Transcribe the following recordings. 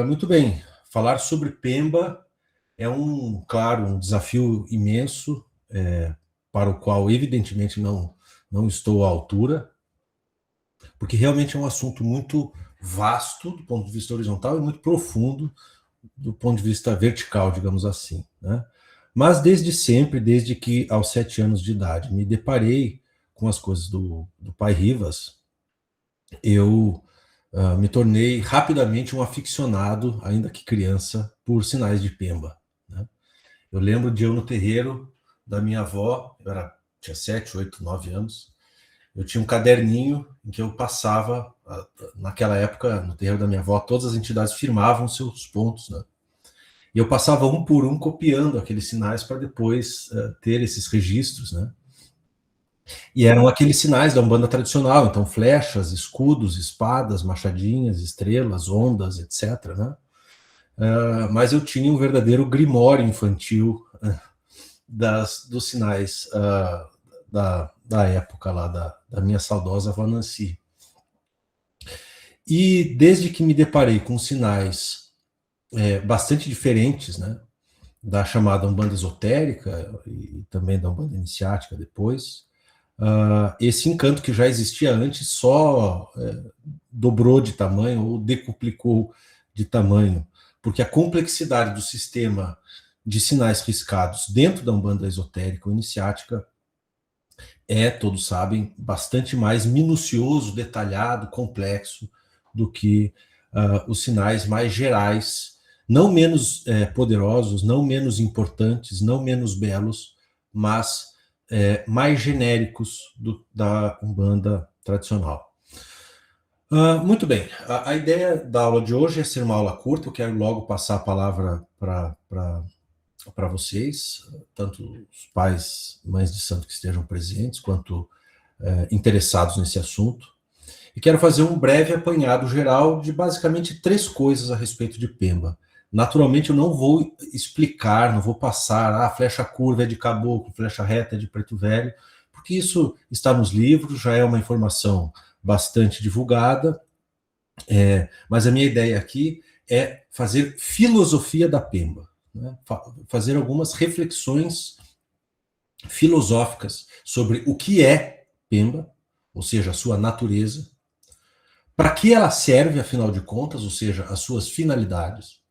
Muito bem. Falar sobre Pemba é claro, um desafio imenso, para o qual, evidentemente, não estou à altura, porque realmente é um assunto muito vasto do ponto de vista horizontal e muito profundo do ponto de vista vertical, digamos assim, né? Mas desde sempre, desde que aos 7 anos de idade me deparei com as coisas do Pai Rivas, eu me tornei rapidamente um aficionado, ainda que criança, por sinais de Pemba, né? Eu lembro de eu no terreiro da minha avó, tinha 7, 8, 9 anos, eu tinha um caderninho em que eu passava, naquela época, no terreiro da minha avó, todas as entidades firmavam seus pontos, né? E eu passava um por um copiando aqueles sinais para depois ter esses registros, né? E eram aqueles sinais da Umbanda tradicional, então flechas, escudos, espadas, machadinhas, estrelas, ondas, etc., né? Mas eu tinha um verdadeiro grimório infantil dos sinais da época lá, da minha saudosa avó Nancy. E desde que me deparei com sinais bastante diferentes, né, da chamada Umbanda esotérica e também da Umbanda iniciática depois, esse encanto que já existia antes só dobrou de tamanho ou decuplicou de tamanho, porque a complexidade do sistema de sinais riscados dentro da Umbanda esotérica ou iniciática todos sabem, bastante mais minucioso, detalhado, complexo do que os sinais mais gerais, não menos poderosos, não menos importantes, não menos belos, mas mais genéricos da Umbanda tradicional. Muito bem, a ideia da aula de hoje é ser uma aula curta, eu quero logo passar a palavra para vocês, tanto os pais, mães de santo que estejam presentes, quanto interessados nesse assunto. E quero fazer um breve apanhado geral de basicamente 3 coisas a respeito de Pemba. Naturalmente, eu não vou explicar, não vou passar, a flecha curva é de caboclo, flecha reta é de preto velho, porque isso está nos livros, já é uma informação bastante divulgada, mas a minha ideia aqui é fazer filosofia da Pemba, né? Fazer algumas reflexões filosóficas sobre o que é Pemba, ou seja, a sua natureza, para que ela serve, afinal de contas, ou seja, as suas finalidades,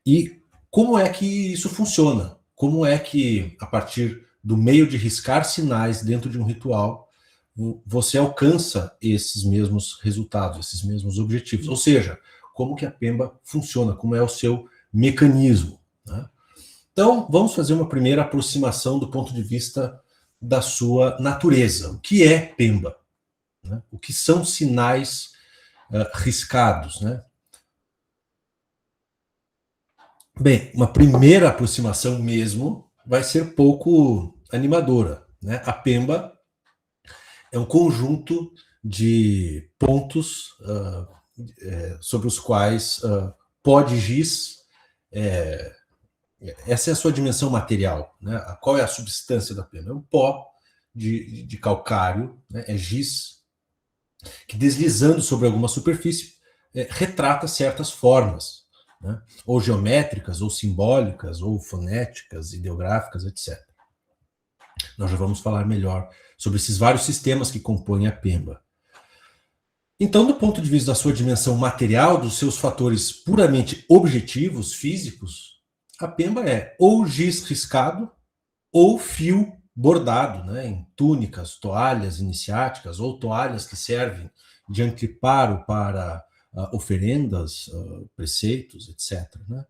e como é que isso funciona, como é que, a partir do meio de riscar sinais dentro de um ritual, você alcança esses mesmos resultados, esses mesmos objetivos, ou seja, como que a Pemba funciona, como é o seu mecanismo, né? Então, vamos fazer uma primeira aproximação do ponto de vista da sua natureza. O que é Pemba? Né? O que são sinais riscados? Né? Bem, uma primeira aproximação mesmo vai ser pouco animadora. Né? A Pemba é um conjunto de pontos sobre os quais pode giz. Essa é a sua dimensão material. Né? Qual é a substância da Pemba? É um pó de calcário, né? É giz, que deslizando sobre alguma superfície retrata certas formas, né? Ou geométricas, ou simbólicas, ou fonéticas, ideográficas, etc. Nós já vamos falar melhor sobre esses vários sistemas que compõem a Pemba. Então, do ponto de vista da sua dimensão material, dos seus fatores puramente objetivos, físicos, a Pemba é ou giz riscado ou fio bordado, né, em túnicas, toalhas iniciáticas ou toalhas que servem de anteparo para oferendas, preceitos, etc. Né?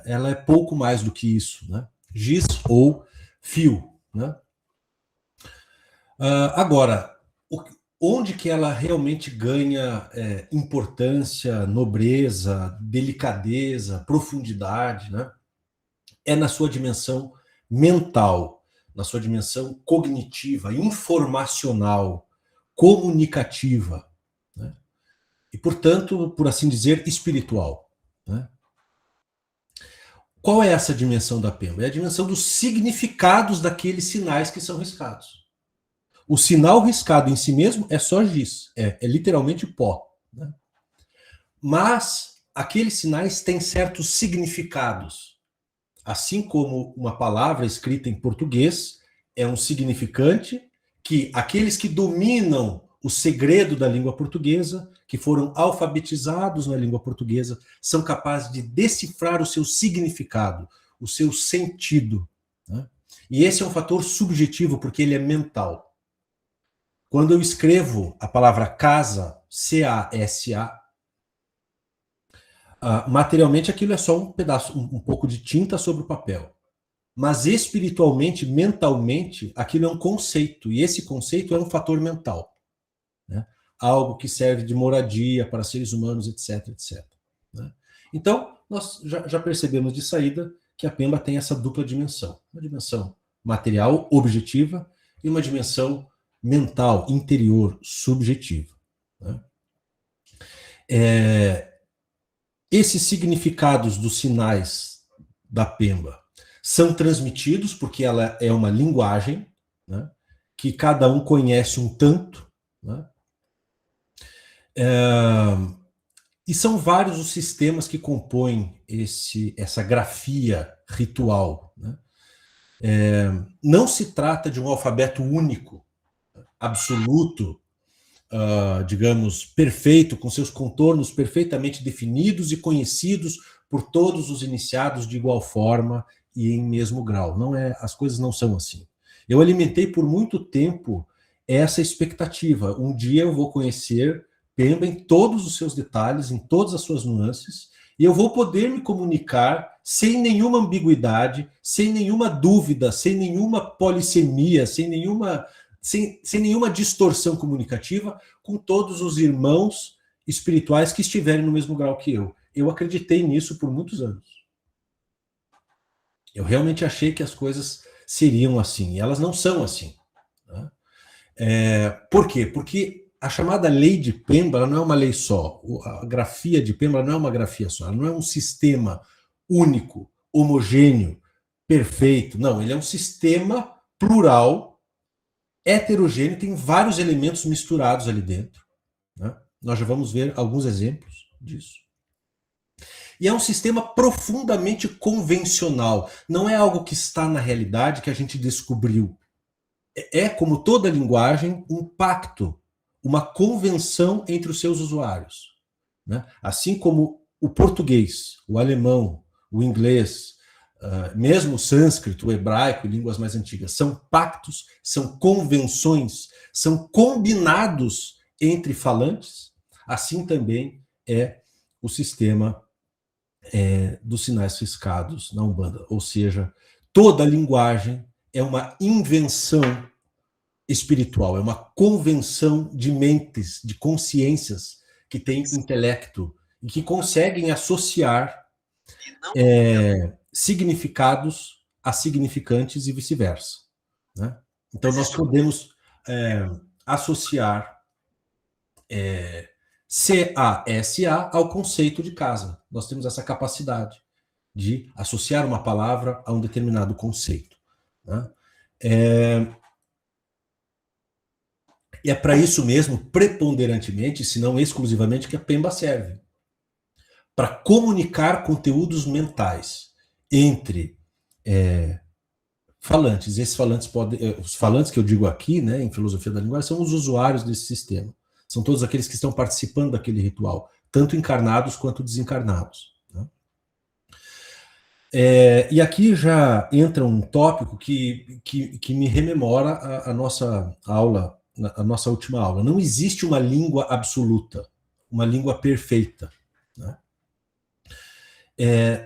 Ela é pouco mais do que isso, né? Giz ou fio. Né? Agora, onde que ela realmente ganha importância, nobreza, delicadeza, profundidade, né? É na sua dimensão mental, na sua dimensão cognitiva, informacional, comunicativa, né? E, portanto, por assim dizer, espiritual. Né? Qual é essa dimensão da Pemba? É a dimensão dos significados daqueles sinais que são riscados. O sinal riscado em si mesmo é só giz, é literalmente pó. Né? Mas aqueles sinais têm certos significados. Assim como uma palavra escrita em português é um significante que aqueles que dominam o segredo da língua portuguesa, que foram alfabetizados na língua portuguesa, são capazes de decifrar o seu significado, o seu sentido. Né? E esse é um fator subjetivo, porque ele é mental. Quando eu escrevo a palavra casa, C-A-S-A, materialmente aquilo é só um pedaço, um pouco de tinta sobre o papel. Mas espiritualmente, mentalmente, aquilo é um conceito, e esse conceito é um fator mental. Né? Algo que serve de moradia para seres humanos, etc, etc. Né? Então, nós já percebemos de saída que a Pemba tem essa dupla dimensão. Uma dimensão material, objetiva, e uma dimensão mental, interior, subjetiva. Né? Esses significados dos sinais da Pemba são transmitidos porque ela é uma linguagem, né, que cada um conhece um tanto, né, e são vários os sistemas que compõem essa grafia ritual. Né. Não se trata de um alfabeto único, absoluto, digamos, perfeito, com seus contornos perfeitamente definidos e conhecidos por todos os iniciados de igual forma e em mesmo grau. Não é, as coisas não são assim. Eu alimentei por muito tempo essa expectativa. Um dia eu vou conhecer Pemba em todos os seus detalhes, em todas as suas nuances, e eu vou poder me comunicar sem nenhuma ambiguidade, sem nenhuma dúvida, sem nenhuma polissemia, sem nenhuma distorção comunicativa com todos os irmãos espirituais que estiverem no mesmo grau que eu. Eu acreditei nisso por muitos anos. Eu realmente achei que as coisas seriam assim, e elas não são assim. Né? Por quê? Porque a chamada lei de Pemba ela não é uma lei só. A grafia de Pemba não é uma grafia só. Ela não é um sistema único, homogêneo, perfeito. Não, ele é um sistema plural, heterogêneo, tem vários elementos misturados ali dentro. Né? Nós já vamos ver alguns exemplos disso. E é um sistema profundamente convencional. Não é algo que está na realidade que a gente descobriu. É, como toda linguagem, um pacto, uma convenção entre os seus usuários. Né? Assim como o português, o alemão, o inglês, mesmo o sânscrito, o hebraico e línguas mais antigas, são pactos, são convenções, são combinados entre falantes, assim também é o sistema dos sinais riscados na Umbanda. Ou seja, toda linguagem é uma invenção espiritual, é uma convenção de mentes, de consciências que têm intelecto e que conseguem associar significados a significantes e vice-versa. Né? Então, nós podemos associar C-A-S-A ao conceito de casa. Nós temos essa capacidade de associar uma palavra a um determinado conceito. Né? E é para isso mesmo, preponderantemente, se não exclusivamente, que a Pemba serve. Para comunicar conteúdos mentais entre falantes. Esses falantes podem. Os falantes que eu digo aqui, né, em filosofia da linguagem, são os usuários desse sistema. São todos aqueles que estão participando daquele ritual, tanto encarnados quanto desencarnados. Né? E aqui já entra um tópico que me rememora a nossa aula, a nossa última aula. Não existe uma língua absoluta, uma língua perfeita. Né?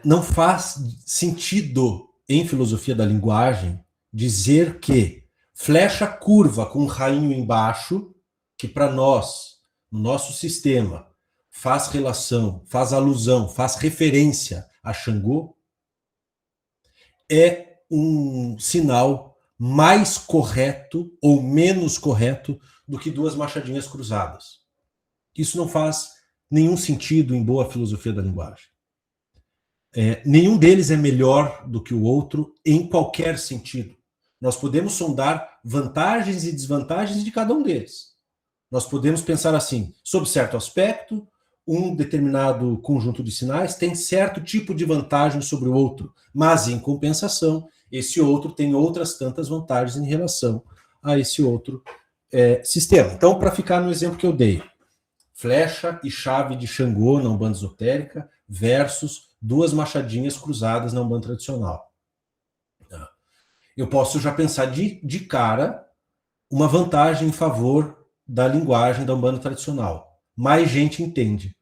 Não faz sentido, em filosofia da linguagem, dizer que flecha curva com um rainho embaixo, que para nós, no nosso sistema, faz relação, faz alusão, faz referência a Xangô, é um sinal mais correto ou menos correto do que duas machadinhas cruzadas. Isso não faz nenhum sentido em boa filosofia da linguagem. Nenhum deles é melhor do que o outro em qualquer sentido. Nós podemos sondar vantagens e desvantagens de cada um deles. Nós podemos pensar assim, sob certo aspecto, um determinado conjunto de sinais tem certo tipo de vantagem sobre o outro, mas, em compensação, esse outro tem outras tantas vantagens em relação a esse outro sistema. Então, para ficar no exemplo que eu dei, flecha e chave de Xangô na Umbanda esotérica versus duas machadinhas cruzadas na Umbanda tradicional. Eu posso já pensar de cara uma vantagem em favor da linguagem da Umbanda tradicional. Mais gente entende.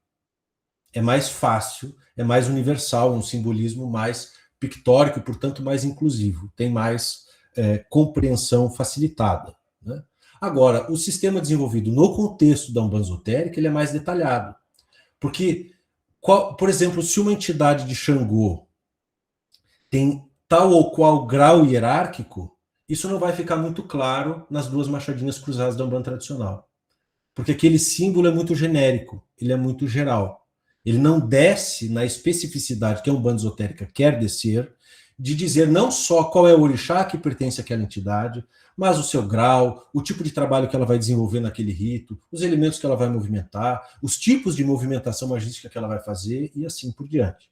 É mais fácil, é mais universal, um simbolismo mais pictórico e, portanto, mais inclusivo. Tem mais compreensão facilitada. Né? Agora, o sistema desenvolvido no contexto da Umbanda esotérica, ele é mais detalhado. Porque, por exemplo, se uma entidade de Xangô tem tal ou qual grau hierárquico, isso não vai ficar muito claro nas duas machadinhas cruzadas da Umbanda tradicional. Porque aquele símbolo é muito genérico, ele é muito geral. Ele não desce na especificidade que a Umbanda esotérica quer descer, de dizer não só qual é o orixá que pertence àquela entidade, mas o seu grau, o tipo de trabalho que ela vai desenvolver naquele rito, os elementos que ela vai movimentar, os tipos de movimentação magística que ela vai fazer e assim por diante.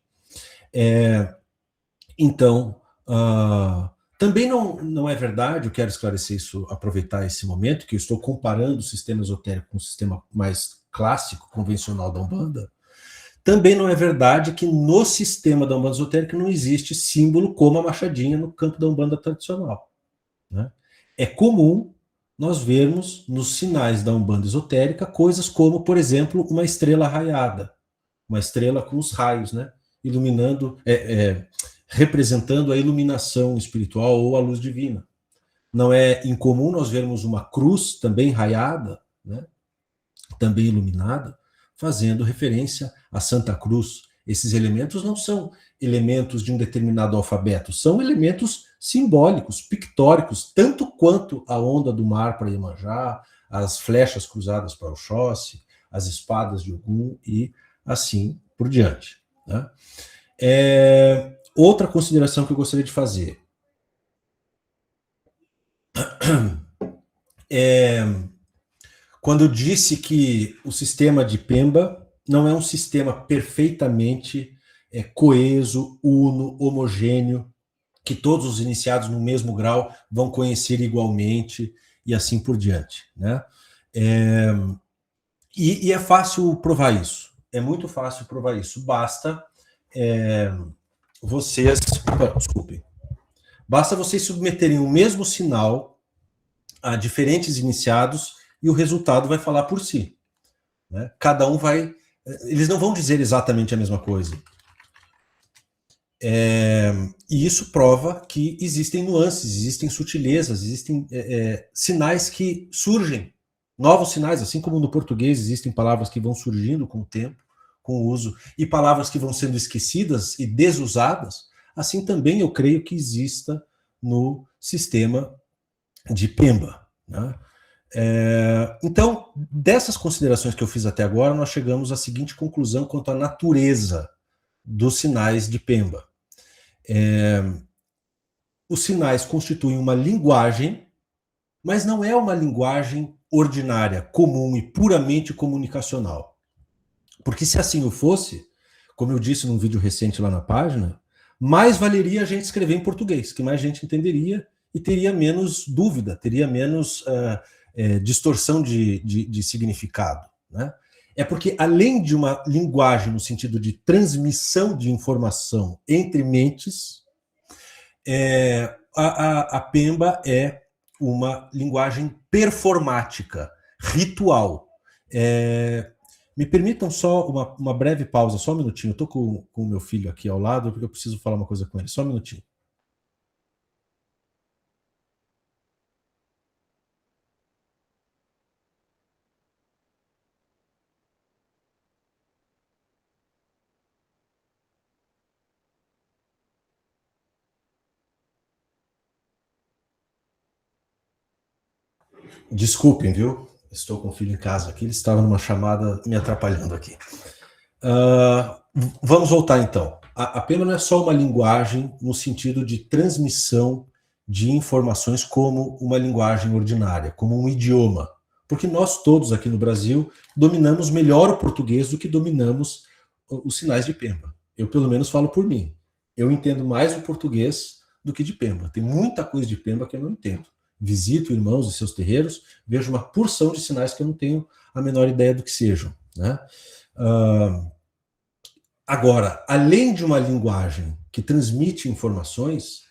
Então, também não é verdade, eu quero esclarecer isso, aproveitar esse momento, que eu estou comparando o sistema esotérico com o sistema mais clássico, convencional da Umbanda. Também não é verdade que no sistema da Umbanda esotérica não existe símbolo como a machadinha no campo da Umbanda tradicional. Né? É comum nós vermos nos sinais da Umbanda esotérica coisas como, por exemplo, uma estrela raiada, uma estrela com os raios, né? Iluminando, representando a iluminação espiritual ou a luz divina. Não é incomum nós vermos uma cruz também raiada, né? Também iluminada, fazendo referência à Santa Cruz. Esses elementos não são elementos de um determinado alfabeto, são elementos simbólicos, pictóricos, tanto quanto a onda do mar para Iemanjá, as flechas cruzadas para Oxóssi, as espadas de Ogum e assim por diante. Né? Outra consideração que eu gostaria de fazer quando eu disse que o sistema de Pemba não é um sistema perfeitamente coeso, uno, homogêneo, que todos os iniciados no mesmo grau vão conhecer igualmente e assim por diante. Né? E é fácil provar isso. É muito fácil provar isso. Basta Basta vocês submeterem o mesmo sinal a diferentes iniciados e o resultado vai falar por si. Né? Cada um vai... Eles não vão dizer exatamente a mesma coisa. E isso prova que existem nuances, existem sutilezas, existem sinais que surgem, novos sinais, assim como no português existem palavras que vão surgindo com o tempo, com o uso, e palavras que vão sendo esquecidas e desusadas, assim também eu creio que exista no sistema de Pemba. Né? Então, dessas considerações que eu fiz até agora, nós chegamos à seguinte conclusão quanto à natureza dos sinais de Pemba. Os sinais constituem uma linguagem, mas não é uma linguagem ordinária, comum e puramente comunicacional. Porque se assim o fosse, como eu disse num vídeo recente lá na página, mais valeria a gente escrever em português, que mais gente entenderia e teria menos dúvida, teria menos distorção de significado. Né? É porque, além de uma linguagem no sentido de transmissão de informação entre mentes, a Pemba é uma linguagem performática, ritual. Me permitam só uma breve pausa, só um minutinho. Eu estou com o meu filho aqui ao lado, porque eu preciso falar uma coisa com ele. Só um minutinho. Desculpem, viu? Estou com o filho em casa aqui, ele estava numa chamada me atrapalhando aqui. Vamos voltar então. A Pemba não é só uma linguagem no sentido de transmissão de informações como uma linguagem ordinária, como um idioma, porque nós todos aqui no Brasil dominamos melhor o português do que dominamos os sinais de Pemba. Eu, pelo menos, falo por mim. Eu entendo mais o português do que de Pemba. Tem muita coisa de Pemba que eu não entendo. Visito irmãos e seus terreiros, vejo uma porção de sinais que eu não tenho a menor ideia do que sejam, né? Agora, além de uma linguagem que transmite informações,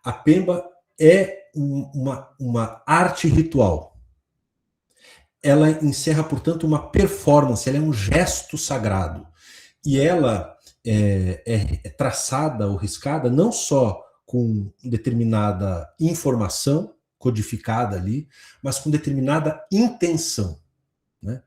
a Pemba é uma arte ritual. Ela encerra, portanto, uma performance, ela é um gesto sagrado. E ela é traçada ou riscada não só com determinada informação codificada ali, mas com determinada intenção, né?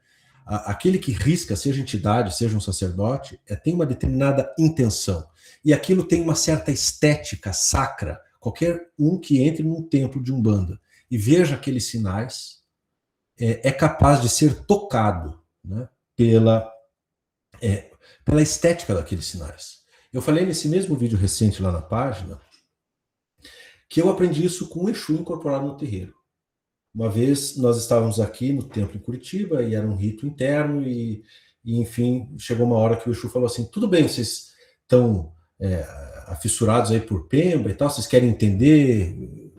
Aquele que risca, seja entidade, seja um sacerdote, tem uma determinada intenção. E aquilo tem uma certa estética sacra. Qualquer um que entre num templo de Umbanda e veja aqueles sinais é capaz de ser tocado, né, pela estética daqueles sinais. Eu falei nesse mesmo vídeo recente lá na página que eu aprendi isso com o Exu incorporado no terreiro. Uma vez nós estávamos aqui no templo em Curitiba e era um rito interno e enfim, chegou uma hora que o Exu falou assim, tudo bem, vocês estão afissurados aí por Pemba e tal, vocês querem entender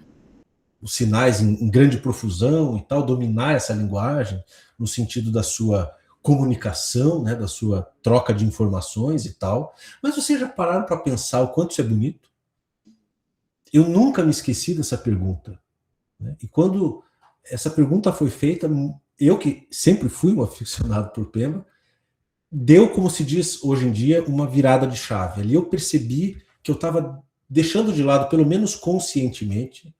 os sinais em grande profusão e tal, dominar essa linguagem no sentido da sua comunicação, né, da sua troca de informações e tal, mas vocês já pararam para pensar o quanto isso é bonito? Eu nunca me esqueci dessa pergunta, né? E quando essa pergunta foi feita, eu que sempre fui um aficionado por Pemba, deu, como se diz hoje em dia, uma virada de chave. Ali eu percebi que eu estava deixando de lado, pelo menos conscientemente,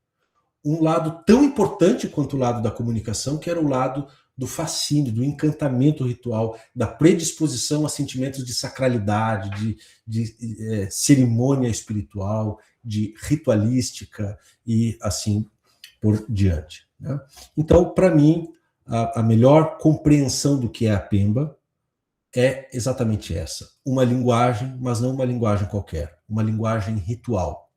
um lado tão importante quanto o lado da comunicação, que era o lado do fascínio, do encantamento ritual, da predisposição a sentimentos de sacralidade, de cerimônia espiritual, de ritualística e assim por diante, né? Então, para mim, a melhor compreensão do que é a Pemba é exatamente essa. Uma linguagem, mas não uma linguagem qualquer, uma linguagem ritual,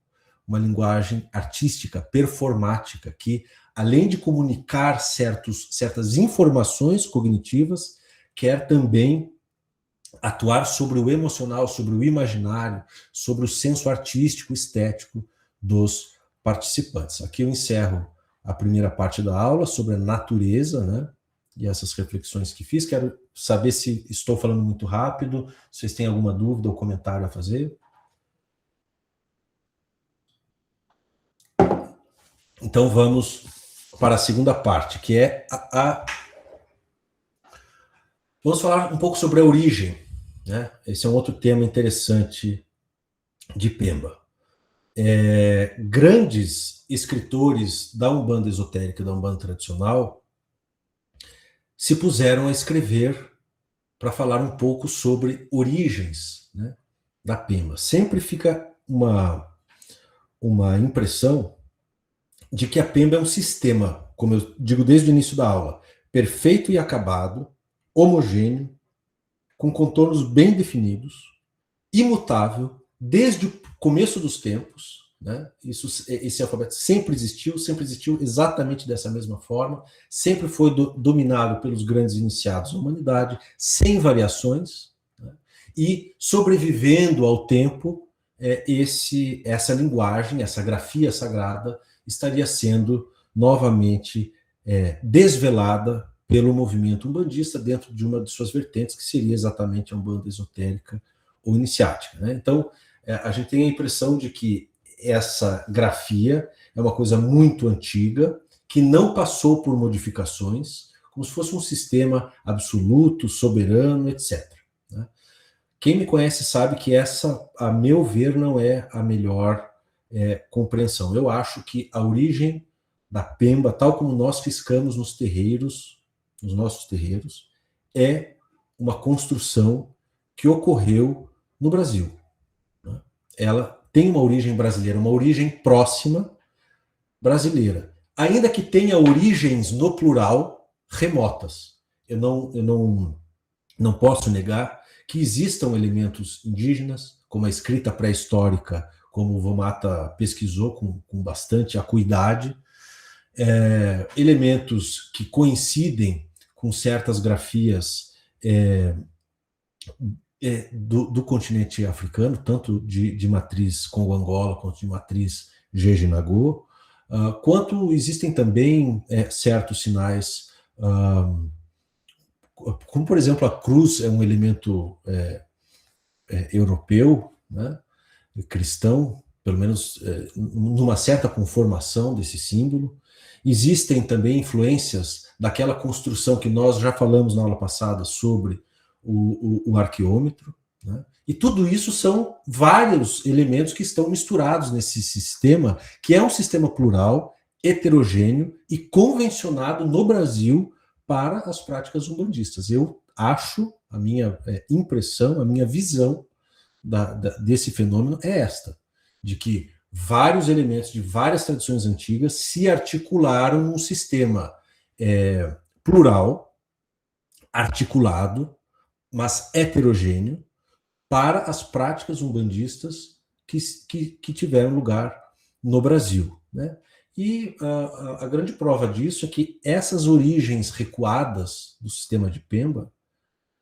uma linguagem artística, performática, que, além de comunicar certas informações cognitivas, quer também atuar sobre o emocional, sobre o imaginário, sobre o senso artístico, estético dos participantes. Aqui eu encerro a primeira parte da aula sobre a natureza, né, e essas reflexões que fiz. Quero saber se estou falando muito rápido, se vocês têm alguma dúvida ou comentário a fazer. Então vamos para a segunda parte, que é Vamos falar um pouco sobre a origem, né? Esse é um outro tema interessante de Pemba. Grandes escritores da Umbanda esotérica, da Umbanda tradicional, se puseram a escrever para falar um pouco sobre origens, né, da Pemba. Sempre fica uma impressão de que a Pemba é um sistema, como eu digo desde o início da aula, perfeito e acabado, homogêneo, com contornos bem definidos, imutável, desde o começo dos tempos, né? Esse alfabeto sempre existiu exatamente dessa mesma forma, sempre foi dominado pelos grandes iniciados da humanidade, sem variações, né? E sobrevivendo ao tempo, essa linguagem, essa grafia sagrada, estaria sendo novamente desvelada pelo movimento umbandista dentro de uma de suas vertentes, que seria exatamente a Umbanda esotérica ou iniciática, né? Então, a gente tem a impressão de que essa grafia é uma coisa muito antiga, que não passou por modificações, como se fosse um sistema absoluto, soberano, etc., né? Quem me conhece sabe que essa, a meu ver, não é a melhor compreensão. Eu acho que a origem da Pemba, tal como nós fiscamos nos nossos terreiros, é uma construção que ocorreu no Brasil, né? Ela tem uma origem brasileira, uma origem próxima brasileira, ainda que tenha origens no plural remotas. Eu não posso negar que existam elementos indígenas, como a escrita pré-histórica, como o Vomata pesquisou com bastante acuidade, elementos que coincidem com certas grafias do continente africano, tanto de matriz Congo-Angola quanto de matriz Jeje-Nagô, quanto existem também certos sinais, como, por exemplo, a cruz é um elemento europeu, né, cristão, pelo menos numa certa conformação desse símbolo. Existem também influências daquela construção que nós já falamos na aula passada sobre o arqueômetro, né? E tudo isso são vários elementos que estão misturados nesse sistema, que é um sistema plural, heterogêneo e convencionado no Brasil para as práticas umbandistas. Eu acho, a minha impressão, a minha visão desse fenômeno é esta, de que vários elementos de várias tradições antigas se articularam num sistema plural, articulado, mas heterogêneo, para as práticas umbandistas que tiveram lugar no Brasil, né? E a grande prova disso é que essas origens recuadas do sistema de Pemba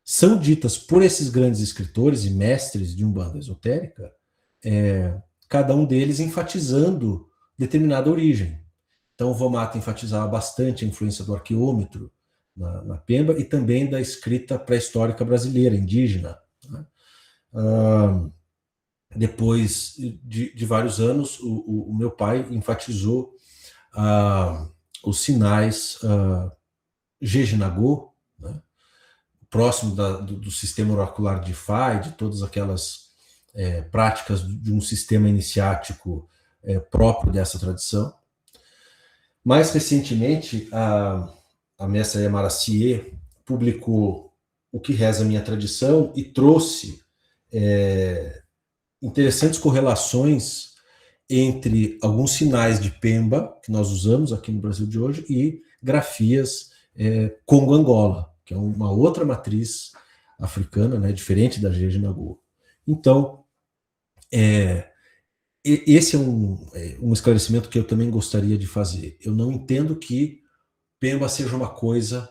são ditas por esses grandes escritores e mestres de Umbanda esotérica, cada um deles enfatizando determinada origem. Então, o Vomata enfatizava bastante a influência do arqueômetro na Pemba e também da escrita pré-histórica brasileira, indígena, né? Depois de vários anos, o meu pai enfatizou os sinais Jeje-Nagô, né, próximo do sistema oracular de Fá e de todas aquelas práticas de um sistema iniciático próprio dessa tradição. Mais recentemente, a mestra Yamara Sie publicou O que Reza a Minha Tradição e trouxe interessantes correlações entre alguns sinais de Pemba, que nós usamos aqui no Brasil de hoje, e grafias Congo-Angola, que é uma outra matriz africana, né, diferente da Jeje-Nagô. Então, esse é um esclarecimento que eu também gostaria de fazer. Eu não entendo que Pemba seja uma coisa,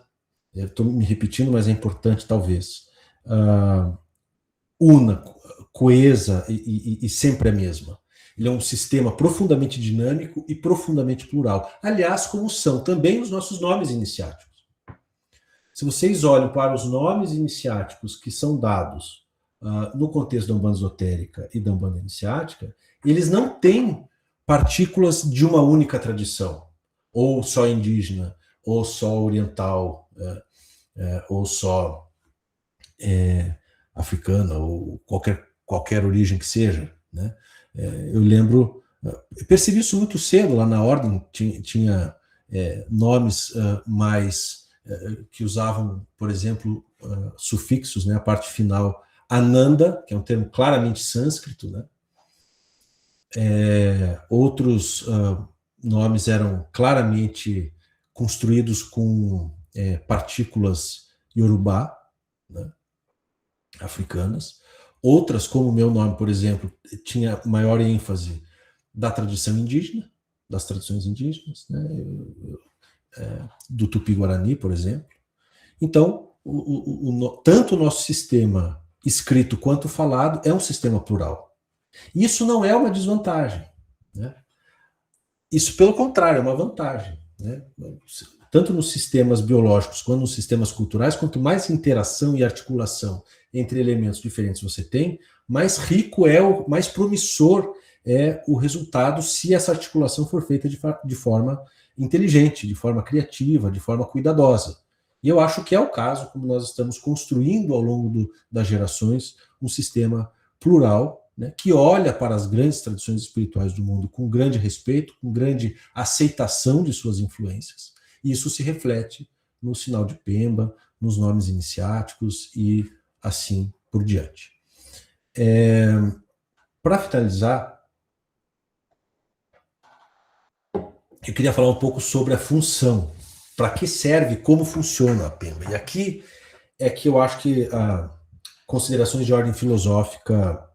estou me repetindo, mas é importante talvez, una, coesa e sempre a mesma. Ele é um sistema profundamente dinâmico e profundamente plural. Aliás, como são também os nossos nomes iniciáticos. Se vocês olham para os nomes iniciáticos que são dados no contexto da Umbanda esotérica e da Umbanda iniciática, eles não têm partículas de uma única tradição, ou só indígena, ou só oriental, ou só africana, ou qualquer origem que seja, né? Eu lembro, eu percebi isso muito cedo, lá na ordem tinha nomes mais que usavam, por exemplo, sufixos, né, a parte final, Ananda, que é um termo claramente sânscrito, né? Outros nomes eram claramente construídos com partículas Yorubá, né, africanas. Outras, como o meu nome, por exemplo, tinha maior ênfase da tradição indígena, das tradições indígenas, né, do Tupi-Guarani, por exemplo. Então, tanto o nosso sistema escrito quanto falado é um sistema plural. Isso não é uma desvantagem, né? Isso, pelo contrário, é uma vantagem, né? Tanto nos sistemas biológicos quanto nos sistemas culturais, quanto mais interação e articulação entre elementos diferentes você tem, mais rico mais promissor é o resultado se essa articulação for feita de forma inteligente, de forma criativa, de forma cuidadosa. E eu acho que é o caso, como nós estamos construindo ao longo das gerações um sistema plural, né, que olha para as grandes tradições espirituais do mundo com grande respeito, com grande aceitação de suas influências. E isso se reflete no sinal de Pemba, nos nomes iniciáticos e assim por diante. Para finalizar, eu queria falar um pouco sobre a função. Para que serve, como funciona a Pemba. E aqui é que eu acho que considerações de ordem filosófica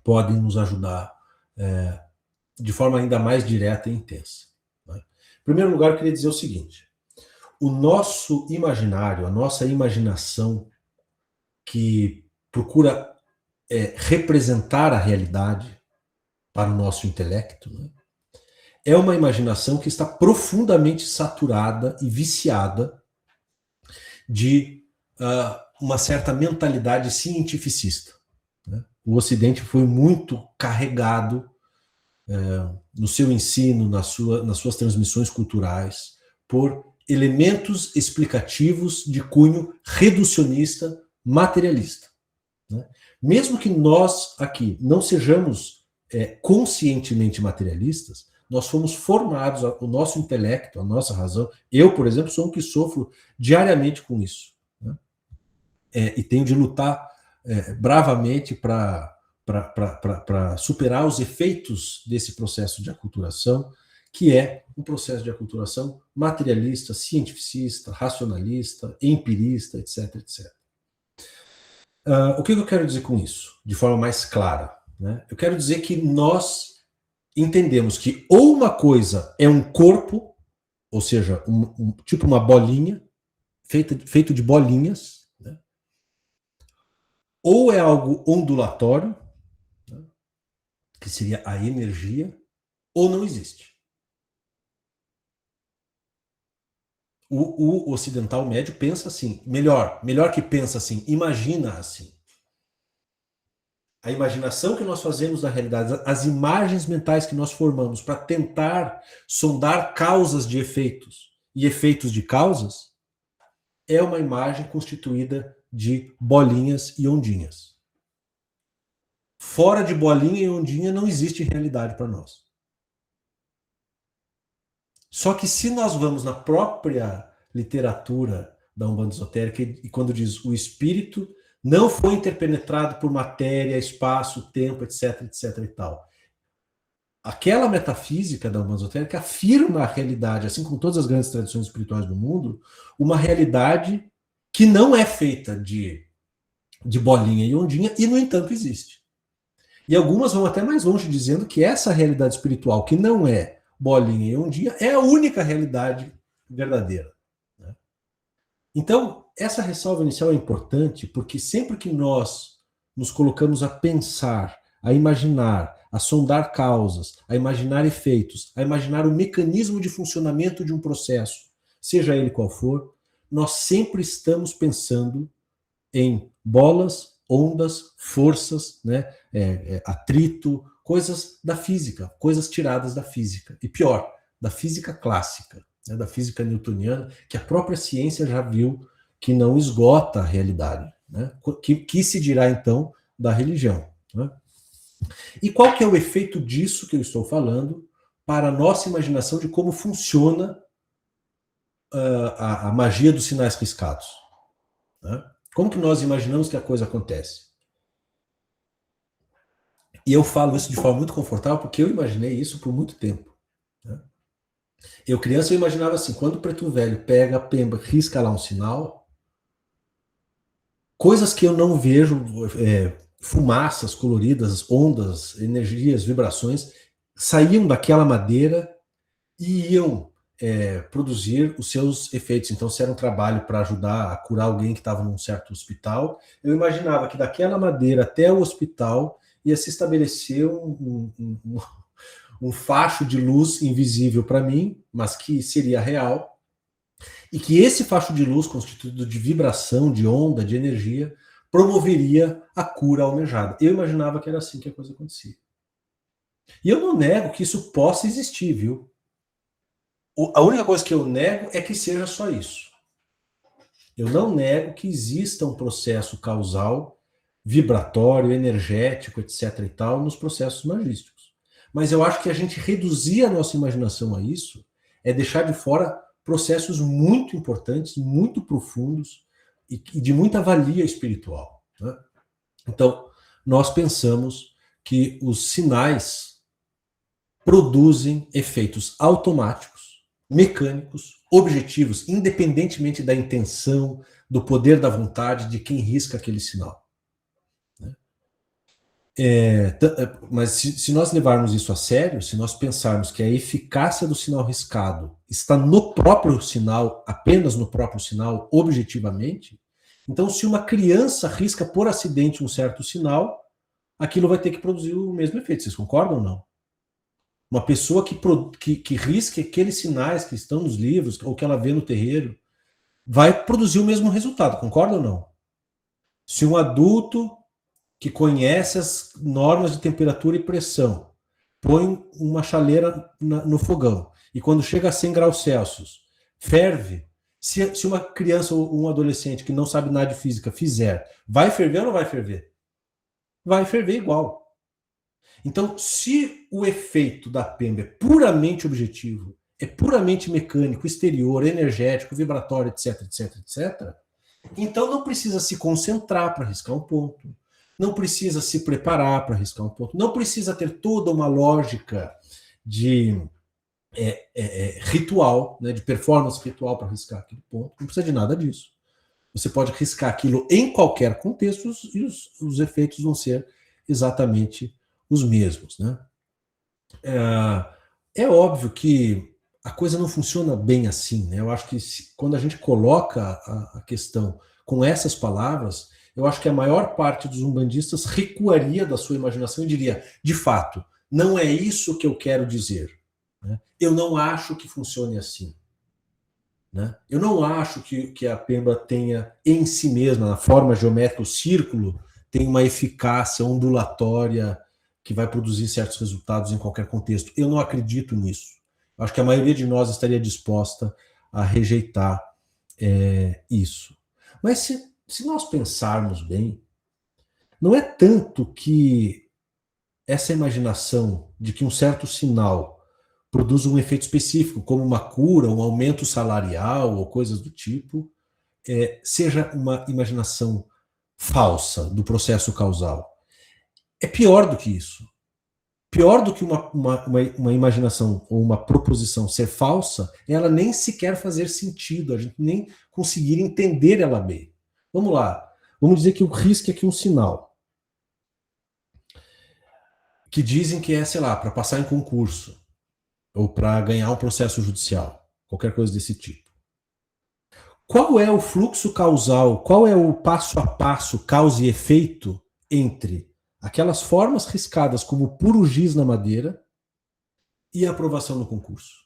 podem nos ajudar de forma ainda mais direta e intensa, né? Em primeiro lugar, eu queria dizer o seguinte: o nosso imaginário, a nossa imaginação que procura representar a realidade para o nosso intelecto, né, é uma imaginação que está profundamente saturada e viciada de uma certa mentalidade cientificista. Né? O Ocidente foi muito carregado no seu ensino, nas suas transmissões culturais, por elementos explicativos de cunho reducionista, materialista. Né? Mesmo que nós aqui não sejamos conscientemente materialistas, nós fomos formados, o nosso intelecto, a nossa razão. Eu, por exemplo, sou um que sofro diariamente com isso. Né? E tenho de lutar bravamente para superar os efeitos desse processo de aculturação, que é um processo de aculturação materialista, cientificista, racionalista, empirista, etc, etc. O que eu quero dizer com isso, de forma mais clara? Né? Eu quero dizer que nós entendemos que ou uma coisa é um corpo, ou seja, tipo uma bolinha, feito de bolinhas, né? Ou é algo ondulatório, né? Que seria a energia, ou não existe. O ocidental médio pensa assim, melhor que pensa assim, imagina assim. A imaginação que nós fazemos da realidade, as imagens mentais que nós formamos para tentar sondar causas de efeitos e efeitos de causas, é uma imagem constituída de bolinhas e ondinhas. Fora de bolinha e ondinha não existe realidade para nós. Só que se nós vamos na própria literatura da Umbanda Esotérica, e quando diz o espírito não foi interpenetrado por matéria, espaço, tempo, etc, etc e tal. Aquela metafísica da Umbanda Esotérica afirma a realidade, assim como todas as grandes tradições espirituais do mundo, uma realidade que não é feita de bolinha e ondinha, e no entanto existe. E algumas vão até mais longe, dizendo que essa realidade espiritual, que não é bolinha e ondinha, é a única realidade verdadeira. Né? Então, essa ressalva inicial é importante, porque sempre que nós nos colocamos a pensar, a imaginar, a sondar causas, a imaginar efeitos, a imaginar o mecanismo de funcionamento de um processo, seja ele qual for, nós sempre estamos pensando em bolas, ondas, forças, né, atrito, coisas da física, coisas tiradas da física. E pior, da física clássica, né, da física newtoniana, que a própria ciência já viu que não esgota a realidade. Né? Que se dirá, então, da religião. Né? E qual que é o efeito disso que eu estou falando para a nossa imaginação de como funciona a magia dos sinais riscados? Né? Como que nós imaginamos que a coisa acontece? E eu falo isso de forma muito confortável porque eu imaginei isso por muito tempo. Né? Eu, criança, eu imaginava assim, quando o preto velho pega a pemba, risca lá um sinal, coisas que eu não vejo, fumaças coloridas, ondas, energias, vibrações, saíam daquela madeira e iam produzir os seus efeitos. Então, se era um trabalho para ajudar a curar alguém que estava num certo hospital, eu imaginava que daquela madeira até o hospital ia se estabelecer um facho de luz invisível para mim, mas que seria real, e que esse facho de luz, constituído de vibração, de onda, de energia, promoveria a cura almejada. Eu imaginava que era assim que a coisa acontecia. E eu não nego que isso possa existir, viu? A única coisa que eu nego é que seja só isso. Eu não nego que exista um processo causal, vibratório, energético, etc. e tal, nos processos magísticos. Mas eu acho que a gente reduzir a nossa imaginação a isso é deixar de fora processos muito importantes, muito profundos e de muita valia espiritual. Né? Então, nós pensamos que os sinais produzem efeitos automáticos, mecânicos, objetivos, independentemente da intenção, do poder da vontade de quem risca aquele sinal. Né? Mas se nós levarmos isso a sério, se nós pensarmos que a eficácia do sinal riscado está no próprio sinal, apenas no próprio sinal, objetivamente, então se uma criança risca por acidente um certo sinal, aquilo vai ter que produzir o mesmo efeito. Vocês concordam ou não? Uma pessoa que risque aqueles sinais que estão nos livros, ou que ela vê no terreiro, vai produzir o mesmo resultado, concorda ou não? Se um adulto que conhece as normas de temperatura e pressão põe uma chaleira no fogão e quando chega a 100 graus Celsius, ferve, se uma criança ou um adolescente que não sabe nada de física fizer, vai ferver ou não vai ferver? Vai ferver igual. Então, se o efeito da PEMB é puramente objetivo, é puramente mecânico, exterior, energético, vibratório, etc, etc, etc, então não precisa se concentrar para riscar um ponto, não precisa se preparar para riscar um ponto, não precisa ter toda uma lógica de ritual, né, de performance ritual para riscar aquele ponto, não precisa de nada disso. Você pode riscar aquilo em qualquer contexto e os efeitos vão ser exatamente os mesmos. Né? É óbvio que a coisa não funciona bem assim. Né? Eu acho que quando a gente coloca a questão com essas palavras, eu acho que a maior parte dos umbandistas recuaria da sua imaginação e diria, de fato, não é isso que eu quero dizer. Né? Eu não acho que funcione assim. Né? Eu não acho que a Pemba tenha em si mesma, na forma geométrica, o círculo, tem uma eficácia ondulatória que vai produzir certos resultados em qualquer contexto. Eu não acredito nisso. Acho que a maioria de nós estaria disposta a rejeitar isso. Mas se nós pensarmos bem, não é tanto que essa imaginação de que um certo sinal produz um efeito específico, como uma cura, um aumento salarial ou coisas do tipo, seja uma imaginação falsa do processo causal. É pior do que isso. Pior do que uma imaginação ou uma proposição ser falsa, ela nem sequer fazer sentido, a gente nem conseguir entender ela bem. Vamos lá. Vamos dizer que eu risque aqui um sinal. Que dizem que é, sei lá, para passar em concurso ou para ganhar um processo judicial, qualquer coisa desse tipo. Qual é o fluxo causal, qual é o passo a passo, causa e efeito entre aquelas formas riscadas como puro giz na madeira e a aprovação no concurso?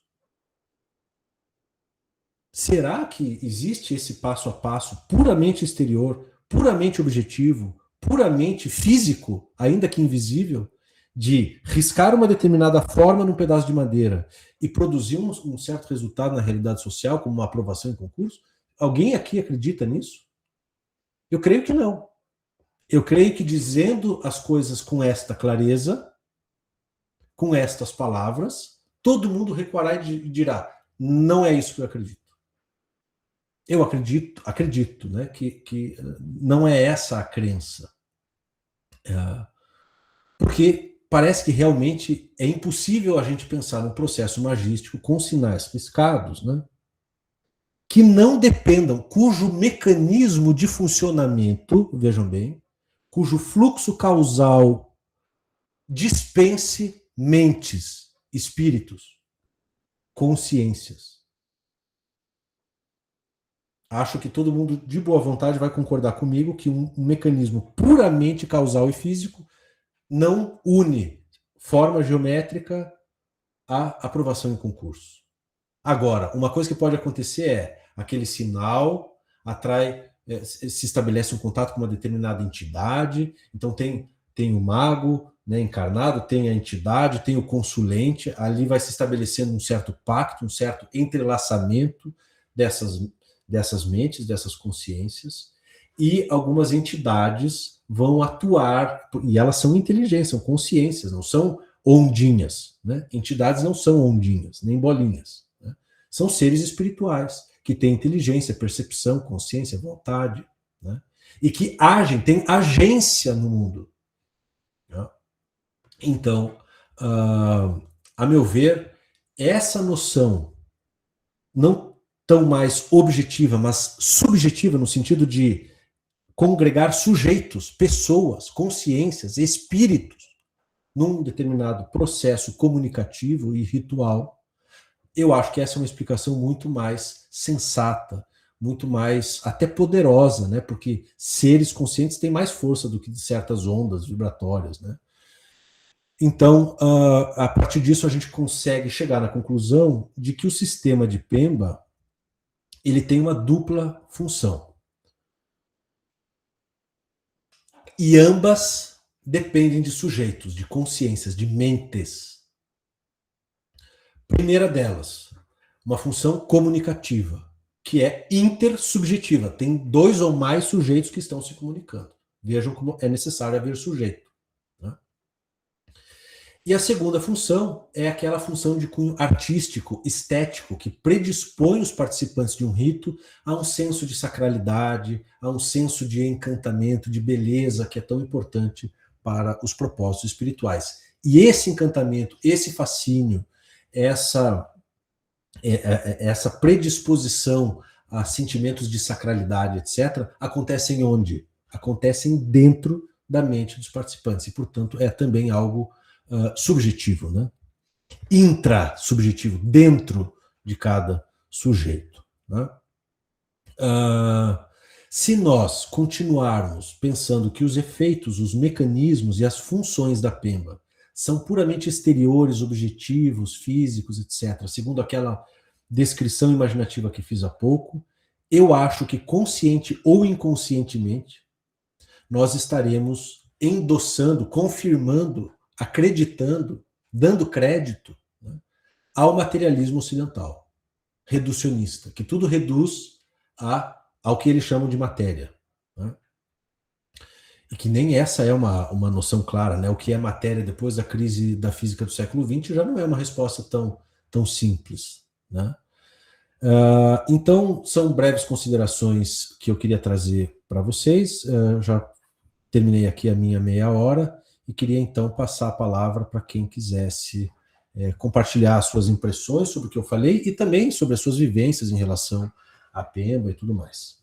Será que existe esse passo a passo puramente exterior, puramente objetivo, puramente físico, ainda que invisível, de riscar uma determinada forma num pedaço de madeira e produzir um certo resultado na realidade social, como uma aprovação em concurso? Alguém aqui acredita nisso? Eu creio que não. Eu creio que dizendo as coisas com esta clareza, com estas palavras, todo mundo recuará e dirá: não é isso que eu acredito. Eu acredito, né, que não é essa a crença. Porque parece que realmente é impossível a gente pensar num processo magístico com sinais riscados, né, que não dependam, cujo mecanismo de funcionamento, vejam bem, cujo fluxo causal dispense mentes, espíritos, consciências. Acho que todo mundo de boa vontade vai concordar comigo que um mecanismo puramente causal e físico não une forma geométrica à aprovação em concurso. Agora, uma coisa que pode acontecer é aquele sinal atrai, se estabelece um contato com uma determinada entidade, então tem o mago, né, encarnado, tem a entidade, tem o consulente, ali vai se estabelecendo um certo pacto, um certo entrelaçamento dessas mentes, dessas consciências, e algumas entidades vão atuar, e elas são inteligências, são consciências, não são ondinhas. Né? Entidades não são ondinhas, nem bolinhas. Né? São seres espirituais, que têm inteligência, percepção, consciência, vontade, né? E que agem, têm agência no mundo. Né? Então, a meu ver, essa noção não tão mais objetiva, mas subjetiva, no sentido de congregar sujeitos, pessoas, consciências, espíritos, num determinado processo comunicativo e ritual. Eu acho que essa é uma explicação muito mais sensata, muito mais até poderosa, né? Porque seres conscientes têm mais força do que certas ondas vibratórias, né? Então, a partir disso, a gente consegue chegar na conclusão de que o sistema de Pemba ele tem uma dupla função. E ambas dependem de sujeitos, de consciências, de mentes. Primeira delas, uma função comunicativa, que é intersubjetiva. Tem dois ou mais sujeitos que estão se comunicando. Vejam como é necessário haver sujeito. Né? E a segunda função é aquela função de cunho artístico, estético, que predispõe os participantes de um rito a um senso de sacralidade, a um senso de encantamento, de beleza, que é tão importante para os propósitos espirituais. E esse encantamento, esse fascínio, essa predisposição a sentimentos de sacralidade, etc., acontecem onde? Acontecem dentro da mente dos participantes. E, portanto, é também algo subjetivo, né? Intrasubjetivo, dentro de cada sujeito. Né? Se nós continuarmos pensando que os efeitos, os mecanismos e as funções da Pemba são puramente exteriores, objetivos, físicos, etc., segundo aquela descrição imaginativa que fiz há pouco, eu acho que consciente ou inconscientemente nós estaremos endossando, confirmando, acreditando, dando crédito, né, ao materialismo ocidental, reducionista, que tudo reduz ao que eles chamam de matéria. Né? E que nem essa é uma noção clara, né? O que é matéria depois da crise da física do século XX já não é uma resposta tão simples. Né? Então, são breves considerações que eu queria trazer para vocês. Já terminei aqui a minha meia hora e queria então passar a palavra para quem quisesse compartilhar as suas impressões sobre o que eu falei e também sobre as suas vivências em relação à Pemba e tudo mais.